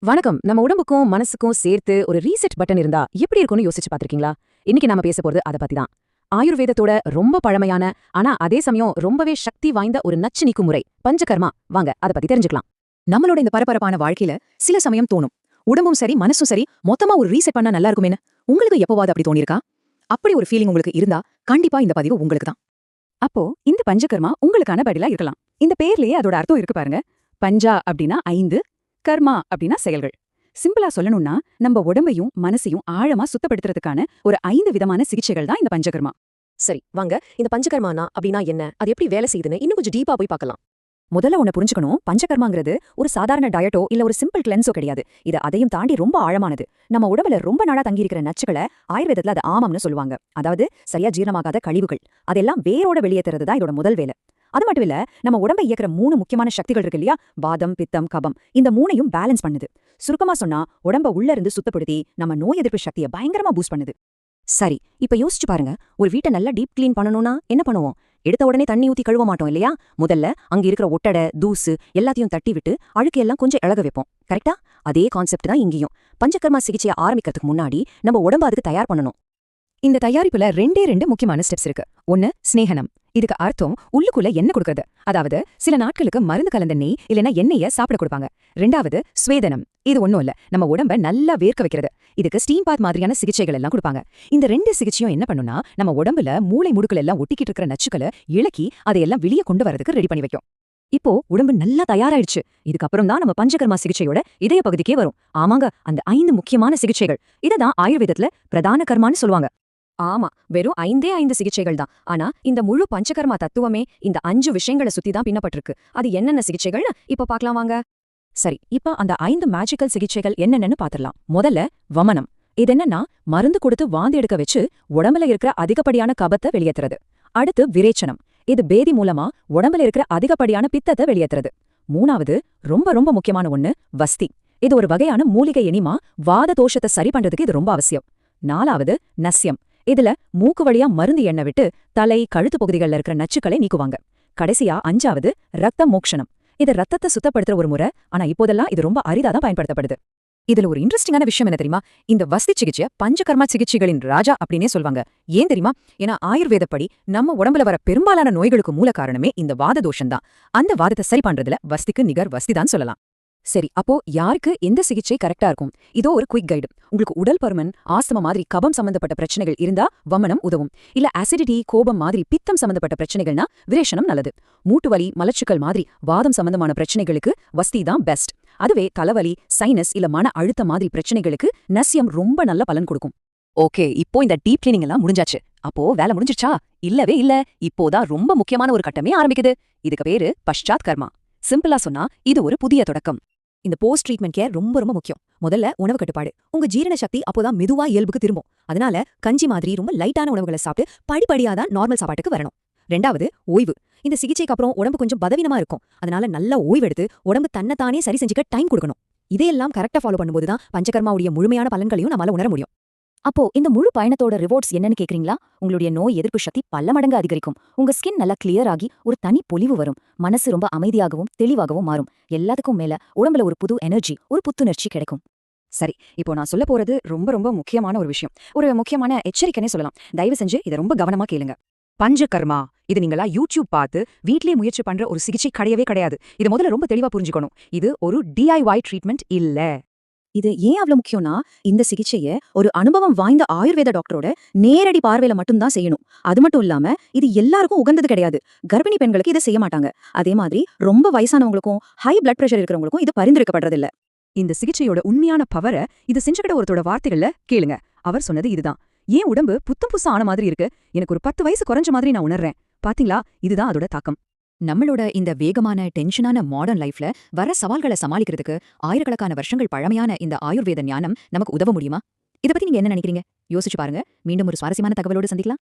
வணக்கம். நம்ம உடம்புக்கும் மனசுக்கும் சேர்த்து ஒரு ரீசெட் பட்டன் இருந்தா எப்படி இருக்கும்னு யோசிச்சு பார்த்திருக்கீங்களா? இன்னைக்கு நாம பேச போறது அத பத்தி தான். ஆயுர்வேதத்தோட ரொம்ப பழமையான, ஆனா அதே சமயம் ரொம்பவே சக்தி வாய்ந்த ஒரு நச்சு நீக்கும் முறை பஞ்சகர்மா. வாங்க அத பத்தி தெரிஞ்சுக்கலாம். நம்மளோட இந்த பரபரப்பான வாழ்க்கையில சில சமயம் தோணும், உடம்பும் சரி மனசும் சரி மொத்தமா ஒரு ரீசெட் பண்ணா நல்லா இருக்குமேன்னு. உங்களுக்கு எப்பவாவது அப்படி தோணியிருக்கா? அப்படி ஒரு ஃபீலிங் உங்களுக்கு இருந்தா கண்டிப்பா இந்த பதிவு உங்களுக்கு தான். அப்போ இந்த பஞ்சகர்மா உங்களுக்கான பதிலா இருக்கலாம். இந்த பேர்லயே அதோட அர்த்தம் இருக்கு பாருங்க. பஞ்சா அப்படின்னா 5, கர்மா அப்படின்னா செயல்கள். சிம்பிளா சொல்லணும்னா நம்ம உடம்பையும் மனசையும் ஆழமா சுத்தப்படுத்துறதுக்கான ஒரு 5 விதமான சிகிச்சைகள் தான் இந்த பஞ்சகர்மா. சரி வாங்க, இந்த பஞ்சகர்மானா அப்படின்னா என்ன, அது எப்படி வேலை செய்யுதுன்னு இன்னும் கொஞ்சம் டீப்பா போய் பார்க்கலாம். முதல்ல ஒண்ணு புரிஞ்சுக்கணும், பஞ்சகர்மாங்கிறது ஒரு சாதாரண டயட்டோ இல்ல ஒரு சிம்பிள் கிளென்ஸோ கிடையாது. இது அதையும் தாண்டி ரொம்ப ஆழமானது. நம்ம உடம்புல ரொம்ப நாளா தங்கியிருக்கிற நச்சுக்களை ஆயுர்வேதத்துல அது ஆமம்னு சொல்லுவாங்க. அதாவது சரியா ஜீரணமாகாத கழிவுகள் அதெல்லாம் வேரோட வெளியேற்றுறது தான் இதோட முதல் வேலை. அது மட்டும் இல்ல, நம்ம உடம்பை இயக்குற 3 முக்கியமான சக்திகள் இருக்கு இல்லையா? வாதம், பித்தம், கபம். இந்த 3ஐயும் பேலன்ஸ் பண்ணுது. சுருக்கமா சொன்னா உடம்ப உள்ள இருந்து சுத்தப்படுத்தி நம்ம நோய் எதிர்ப்பு சக்தியை பயங்கரமா பூஸ்ட் பண்ணுது. சரி, இப்ப யோசிச்சு பாருங்க, ஒரு வீட்டை நல்லா டீப் கிளீன் பண்ணணும்னா என்ன பண்ணுவோம்? எடுத்த உடனே தண்ணி ஊத்தி கழுவ மாட்டோம் இல்லையா? முதல்ல அங்க இருக்கிற ஒட்டடை, தூசு எல்லாத்தையும் தட்டி விட்டு அழுக்கு எல்லாம் கொஞ்சம் இளக வைப்போம். கரெக்டா? அதே கான்செப்ட் தான் இங்கேயும். பஞ்சகர்மா சிகிச்சையை ஆரம்பிக்கிறதுக்கு முன்னாடி நம்ம உடம்ப அதுக்கு தயார் பண்ணணும். இந்த தயாரிப்புல 2 முக்கியமான ஸ்டெப்ஸ் இருக்கு. ஒன்னு ஸ்நேகனம். இதுக்கு அர்த்தம் உள்ளுக்குள்ள எண்ணெய் கொடுக்கறது. அதாவது சில நாட்களுக்கு மருந்து கலந்த நெய் இல்லைன்னா எண்ணெயை சாப்பிட கொடுப்பாங்க. 2வது ஸ்வேதனம். இது ஒண்ணும் இல்ல, நம்ம உடம்ப நல்லா வேர்க்க வைக்கிறது. இதுக்கு ஸ்டீம் பாத் மாதிரியான சிகிச்சைகள் எல்லாம் கொடுப்பாங்க. இந்த 2 சிகிச்சையும் என்ன பண்ணுனா நம்ம உடம்புல மூளை முடுக்குல எல்லாம் ஒட்டிக்கிட்டு இருக்கிற நச்சுக்களை இளக்கி அதையெல்லாம் வெளியே கொண்டு வரதுக்கு ரெடி பண்ணி வைக்கும். இப்போ உடம்பு நல்லா தயாராயிடுச்சு. இதுக்கப்புறம் தான் நம்ம பஞ்சகர்மா சிகிச்சையோட இதய பகுதிக்கே வரும். ஆமாங்க, அந்த 5 முக்கியமான சிகிச்சைகள். இததான் ஆயுர்வேதத்துல பிரதான கர்மான்னு சொல்லுவாங்க. ஆமா, வெறும் 5 சிகிச்சைகள் தான். ஆனா இந்த முழு பஞ்சகர்மா தத்துவமே இந்த 5 விஷயங்களை சுத்தி தான் பின்னப்பட்டிருக்கு. அது என்னென்ன சிகிச்சைகள்னு இப்ப பார்க்கலாம் வாங்க. சரி, இப்ப அந்த 5 மேஜிக்கல் சிகிச்சைகள் என்னென்னு பாத்திரலாம். முதல்ல வமனம். இது என்னன்னா மருந்து கொடுத்து வாந்தி எடுக்க வச்சு உடம்புல இருக்கிற அதிகப்படியான கபத்தை வெளியேற்றுறது. அடுத்து விரேச்சனம். இது பேதி மூலமா உடம்புல இருக்கிற அதிகப்படியான பித்தத்தை வெளியேற்றுறது. 3வது ரொம்ப ரொம்ப முக்கியமான ஒண்ணு வஸ்தி. இது ஒரு வகையான மூலிகை எனிமா, வாத தோஷத்தை சரி பண்றதுக்கு இது ரொம்ப அவசியம். 4வது நஸ்யம். இதுல மூக்கு வழியா மருந்து எண்ணெய் விட்டு தலை, கழுத்து பகுதிகளில் இருக்கிற நச்சுக்களை நீக்குவாங்க. கடைசியா 5வது ரத்த மோக்ஷனம். இது ரத்தத்தை சுத்தப்படுத்துற ஒரு முறை. ஆனா இப்போதெல்லாம் இது ரொம்ப அரிதாதான் பயன்படுத்தப்படுது. இதுல ஒரு இன்ட்ரெஸ்டிங்கான விஷயம் என்ன தெரியுமா? இந்த வஸ்தி சிகிச்சை பஞ்சகர்மா சிகிச்சைகளின் ராஜா அப்படின்னே சொல்வாங்க. ஏன் தெரியுமா? ஏன்னா ஆயுர்வேதப்படி நம்ம உடம்புல வர பெரும்பாலான நோய்களுக்கு மூல காரணமே இந்த வாத தோஷம்தான். அந்த வாதத்தை சரி பண்றதுல வஸ்திக்கு நிகர் வஸ்திதான் சொல்லலாம். சரி, அப்போ யாருக்கு எந்த சிகிச்சை கரெக்டா இருக்கும்? இதோ ஒரு குயிக் கைடு. உங்களுக்கு உடல் பருமன், ஆஸ்துமா மாதிரி கபம் சம்பந்தப்பட்ட பிரச்சனைகள் இருந்தா வமனம் உதவும். இல்ல அசிடிட்டி, கோபம் மாதிரி பித்தம் சம்பந்தப்பட்ட பிரச்சனைகள்னா விரேஷனம் நல்லது. மூட்டு வலி, மலச்சிக்கல் மாதிரி வாதம் சம்பந்தமான பிரச்சனைகளுக்கு வஸ்தி தான் பெஸ்ட். அதுவே தலைவலி, சைனஸ் இல்ல மன அழுத்த மாதிரி பிரச்சனைகளுக்கு நஸ்யம் ரொம்ப நல்ல பலன் கொடுக்கும். ஓகே, இப்போ இந்த டீப் கிளீனிங் எல்லாம் முடிஞ்சாச்சு. அப்போ வேலை முடிஞ்சிருச்சா? இல்லவே இல்ல. இப்போதான் ரொம்ப முக்கியமான ஒரு கட்டமே ஆரம்பிக்குது. இதுக்கு பேரு பஷ்சாத் கர்மா. சிம்பிளா சொன்னா இது ஒரு புதிய தொடக்கம். இந்த போஸ்ட் ட்ரீட்மெண்ட் கேர் ரொம்ப ரொம்ப முக்கியம். முதல்ல உணவு கட்டுப்பாடு. உங்க ஜீரண சக்தி அப்போதான் மெதுவா இயல்புக்கு திரும்பும். அதனால கஞ்சி மாதிரி ரொம்ப லைட்டான உணவுகளை சாப்பிட்டு படிப்படியாதான் நார்மல் சாப்பாட்டுக்கு வரணும். 2வது ஓய்வு. இந்த சிகிச்சைக்கு அப்புறம் உடம்பு கொஞ்சம் பதவீனமா இருக்கும். அதனால நல்ல ஓய்வெடுத்து உடம்பு தன்னைத்தானே சரி செஞ்சுக்க டைம் கொடுக்கணும். இதையெல்லாம் கரெக்டா ஃபாலோ பண்ணும்போதுதான் பஞ்சகர்மாவுடைய முழுமையான பலன்களையும் நம்மால உணர முடியும். அப்போ இந்த முழு பயணத்தோட ரிவார்ட்ஸ் என்னன்னு கேக்குறீங்களா? உங்களுடைய நோய் எதிர்ப்பு சக்தி பல மடங்கு அதிகரிக்கும். உங்க ஸ்கின் நல்லா கிளியர் ஆகி ஒரு தனி பொலிவு வரும். மனசு ரொம்ப அமைதியாகவும் தெளிவாகவும் மாறும். எல்லாத்துக்கும் மேல உடம்புல ஒரு புது எனர்ஜி, ஒரு புத்துணர்ச்சி கிடைக்கும். சரி, இப்போ நான் சொல்ல போறது ரொம்ப ரொம்ப முக்கியமான ஒரு விஷயம். ஒரு முக்கியமான எச்சரிக்கைனே சொல்லலாம். தயவு செஞ்சு இதை ரொம்ப கவனமா கேளுங்க. பஞ்சகர்மா இது நீங்களா யூடியூப் பார்த்து வீட்லயே முயற்சி பண்ற ஒரு சிகிச்சை கிடையவே கிடையாது. இது முதல்ல ரொம்ப தெளிவா புரிஞ்சுக்கணும். இது ஒரு DIY ட்ரீட்மெண்ட் இல்ல. இது ஏன் அவ்வளவு முக்கியம்னா, இந்த சிகிச்சைய ஒரு அனுபவம் வாய்ந்த ஆயுர்வேத டாக்டரோட நேரடி பார்வையில மட்டும்தான் செய்யணும். அது மட்டும் இல்லாம இது எல்லாருக்கும் உகந்தது கிடையாது. கர்ப்பிணி பெண்களுக்கு இதை செய்ய மாட்டாங்க. அதே மாதிரி ரொம்ப வயசானவங்களுக்கும் ஹை பிளட் பிரஷர் இருக்கிறவங்களுக்கும் இது பரிந்துரைக்கப்படுறதில்ல. இந்த சிகிச்சையோட உண்மையான பவரை இது செஞ்சுக்கிட்ட ஒருத்தோட வார்த்தைகள்ல கேளுங்க. அவர் சொன்னது இதுதான். ஏன் உடம்பு புத்தம் புதுசா ஆன மாதிரி இருக்கு, எனக்கு ஒரு 10 வயசு குறைஞ்ச மாதிரி நான் உணர்றேன். பாத்தீங்களா? இதுதான் அதோட தாக்கம். நம்மளோட இந்த வேகமான டென்ஷனான மாடர்ன் லைஃப்ல வர சவால்களை சமாளிக்கிறதுக்கு ஆயிரக்கணக்கான வருஷங்கள் பழமையான இந்த ஆயுர்வேத ஞானம் நமக்கு உதவ முடியுமா? இதை பத்தி நீங்க என்ன நினைக்கிறீங்க? யோசிச்சு பாருங்க. மீண்டும் ஒரு சுவாரஸ்யமான தகவலோடு சந்திக்கலாம்.